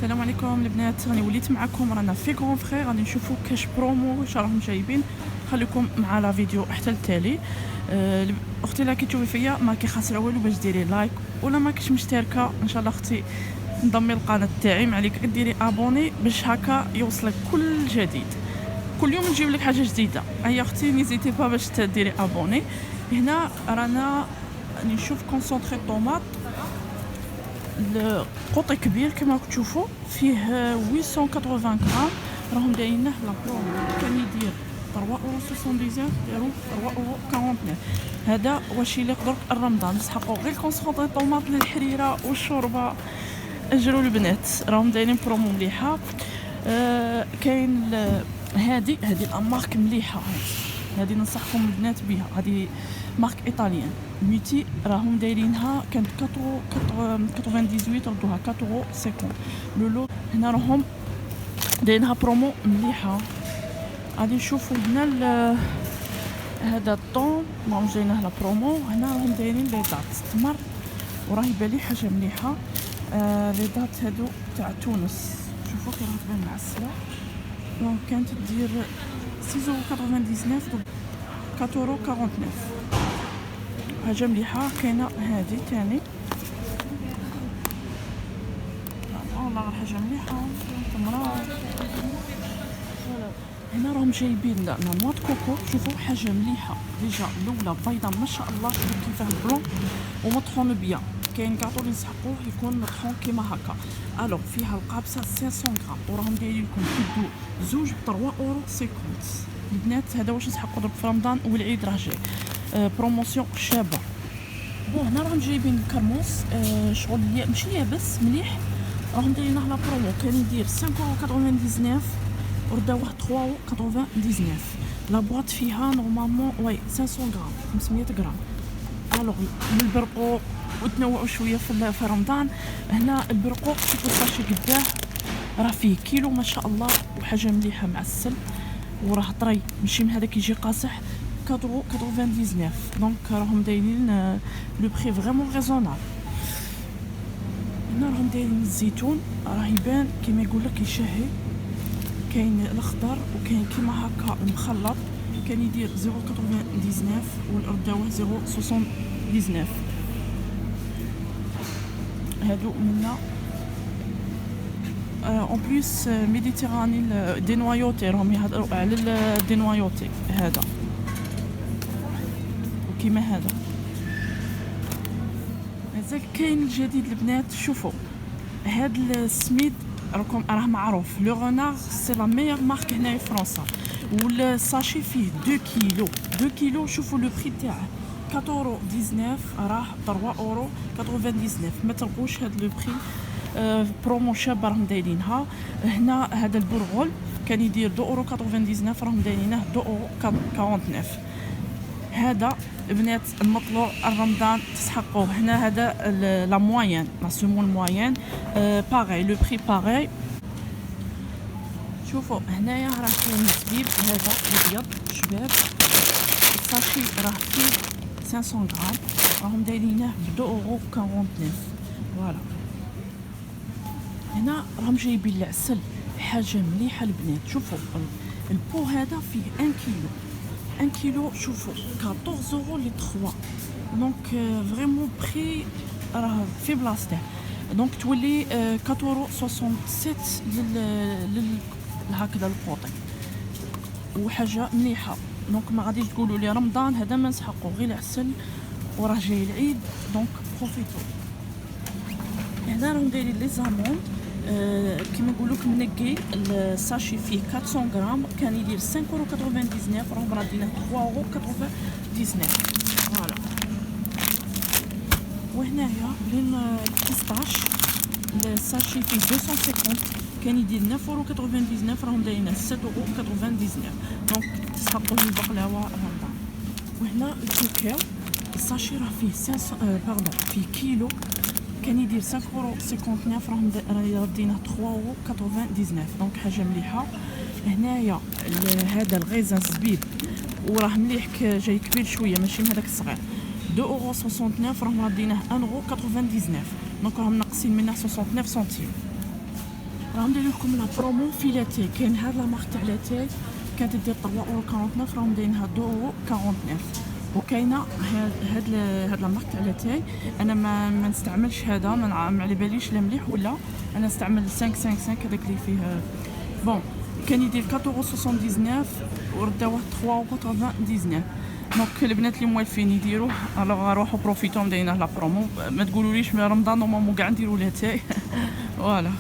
السلام عليكم البنات، راني وليت معكم رانا في كون فخير غادي نشوفوا كاش برومو واش راهم جايبين. خليكم مع لا فيديو حتى التالي. اختي لا كتشوفي فيا ما كيخسر والو باش ديري لايك، ولا ما كنتش مشتركه ان شاء الله اختي انضمي للقناه تاعي، ما عليك ديري ابوني باش هكا يوصلك كل جديد. كل يوم نجيب لك حاجه جديده. هيا اختي نيزيتي با باش ديري ابوني. هنا رانا نشوف كونسونطري طوماط القوطي كبير كما تشوفوا، فيه 880 غرام. راهم دايرينه لا برومو، كان يدير 3.79 داروا 3.49. هذا واش يليق درك الرمضان، نسحقوا غير كونسونطري طوماط للحريره والشوربه. اجروا البنات راهم دايرين برومو مليحه. كاين هذه مارك مليحه، هذه ننصحكم البنات بها. هذه مارك ايطاليان ميتي، راهم دايرينها كانت 98 ردوها 4.50 لولو. هنا راهم دايرينها برومو مليحه. غادي نشوفوا هنا هذا الطون راهم جايينه لا برومو. هنا راهم دايرين لي دات تمر، وراه يبان لي حاجه مليحه. لي دات هادو تاع تونس، شوفوا كي راه تبان معسله. دونك كانت دير 6.99 4.49 حاجه مليحه. كاينه هذه تاني والله حاجه مليحه تمره. هنا راهم جايبين لنا نواه كوكو، شوفوا حاجه مليحه. ديجا الاولى بيضه ما شاء الله، شوفوا كيفاه بلون ومطحون بيان. كاين كاطو اللي نسحقوه يكون مطحون كيما هكا. الوغ فيها القابسه 500 غرام، وراهم دايرين لكم كيدو زوج ب 3.50 البنات. هذا واش نسحقوا درك في رمضان والعيد راه جاي. بروموسيون شابه. بون هنا راهم جايبين الكرموس، شغل ماشي يابس مليح. راهم دايرين لا برومو، كان يدير 5.99 ورداوه 3.99. لا بواط فيها نورمالمون 500 غرام 500 غرام. الوغ من البرقوق وتنوعوا شويه في رمضان. هنا البرقوق شوفوا الساشي قداه، راه فيه كيلو ما شاء الله، وحاجه مليحه معسل، وراه طري ماشي من هذاك يجي قاصح. 4.99 دونك راهم دايرين لو بري فريمون ريزونابل. هنا راهم دايرين الزيتون، راه يبان كيما يقول لك يشهي. كاين الاخضر وكاين كيما هكا المخلط، كان يدير 0.99 والرداوه 0.79. هادو منا اون بليس ميديتيراني دي نوايوتي، راهم يهضروا على الدي نوايوتي هذا وكيما هذا. مازال كاين الجديد البنات. شوفوا هاد السميد راكم راه معروف، لو غونار سي لا ميور مارك هنايا في فرنسا، والساشي فيه 2 كيلو. شوفوا لو بري تاعه 4.19 راه 3.99. ما تلقوش هاد لو بري. برومو شابه راهم دايرينها. هنا هذا البرغول كان يدير 2.99 راهم دايرينه 2.49. هذا البنات المطلوع الرمضان تسحقوه. هنا هذا لا موين لا سيمون موين باغي لو بري باغي. شوفوا هنايا راه كاين الزبيب هذا الابيض شباب، الساشي راه فيه 500 غرام، راهم دايرينه ب 2.49. فوالا. هنا راهم جايبين العسل، حاجه مليحه البنات. شوفوا البو هذا فيه 1 كيلو. شوفوا 14 اورو لي 3. دونك فريمون بري راه في بلاصته. دونك تولي 4.67 هكذا القوطي، وحاجه مليحه. دونك ما غاديش تقولوا لي رمضان هذا ما نسحقوا غير العسل وراه جاي العيد، دونك بروفيتو. هنا راهم دايرين لي زاموند، كيما نقول لك منقي. الساشي فيه 400 غرام، كان يدير 5.99 راهم رادينه 3.99. فوالا. وهنايا بين البيستاش الساشي فيه 250، كان يدير 9.99 راهم دايرينه 7.99. دونك تسحقوا البقلاوه رمضان. وهنا الكاكاو الساشي راه فيه 500 فيه كيلو، كان يدير 5.59 راهم ردينه 3.99. دونك حاجه مليحه. هنايا هذا الغيزان زبيب، وراه مليح جاي كبير شويه ماشي من هذاك الصغير، 2.69 راهم ردينه 1.99. دونك راهم ناقصين منه 69 سنتيم. راهم دايرين لكم لا برومو في لاتاي. كاين هاد لا مارك تاع لاتاي كانت دير 3.49 راهم دايرينها 2.49. وكاينه هاد لا مارك تاع لاتاي انا ما نستعملش هذا، ما على باليش لا مليح ولا. انا نستعمل 555 هذاك اللي فيه بون. كان يدير 4.79 ورداوه 3.99. دونك البنات اللي موالفين يديروه الوغ روحوا بروفيتو دايرين لا برومو. ما تقولوليش رمضان نورمالمون كاع نديرو لاتاي فوالا.